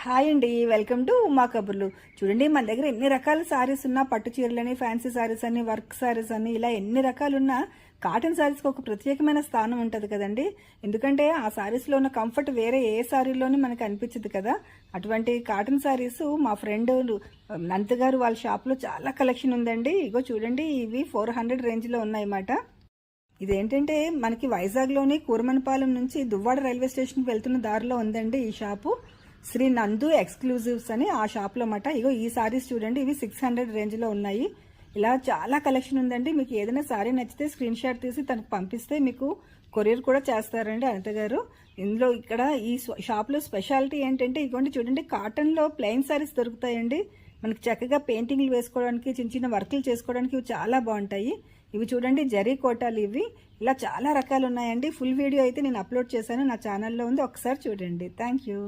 Hi అండి, welcome to Uma కబుర్లు. చూడండి, మన దగ్గర ఎన్ని రకాల సారీస్ ఉన్నా, పట్టు చీరలని, ఫ్యాన్సీ సారీస్ అని, వర్క్ సారీస్ అని, ఇలా ఎన్ని రకాలున్నా కాటన్ సారీస్కి ఒక ప్రత్యేకమైన స్థానం ఉంటుంది కదండి. ఎందుకంటే ఆ సారీస్లో ఉన్న కంఫర్ట్ వేరే ఏ సారీలోని మనకు అనిపించదు కదా. అటువంటి కాటన్ సారీస్ మా ఫ్రెండ్ నంత గారు వాళ్ళ షాప్లో చాలా కలెక్షన్ ఉందండి. ఇగో చూడండి, ఇవి 400 రేంజ్లో ఉన్నాయన్నమాట. ఇదేంటంటే మనకి వైజాగ్లోని కూరమనపాలెం నుంచి దువ్వాడ రైల్వే స్టేషన్కి వెళ్తున్న దారిలో ఉందండి ఈ షాపు. శ్రీ నందు ఎక్స్క్లూజివ్స్ అని ఆ షాప్లో అన్నమాట. ఇగో ఈ సారీస్ చూడండి, ఇవి 600 రేంజ్లో ఉన్నాయి. ఇలా చాలా కలెక్షన్ ఉందండి. మీకు ఏదైనా సారీ నచ్చితే స్క్రీన్ షాట్ తీసి తనకు పంపిస్తే మీకు కొరియర్ కూడా చేస్తారండి అనిత గారు. ఇందులో ఇక్కడ ఈ షాప్లో స్పెషాలిటీ ఏంటంటే ఇదిగోండి చూడండి, కాటన్లో ప్లెయిన్ సారీస్ దొరుకుతాయండి. మనకి చక్కగా పెయింటింగ్లు వేసుకోవడానికి, చిన్న చిన్న వర్కులు చేసుకోవడానికి ఇవి చాలా బాగుంటాయి. ఇవి చూడండి, జరీ కోటాలు ఇవి. ఇలా చాలా రకాలు ఉన్నాయండి. ఫుల్ వీడియో అయితే నేను అప్లోడ్ చేశాను, నా ఛానల్లో ఉంది, ఒకసారి చూడండి. Thank you.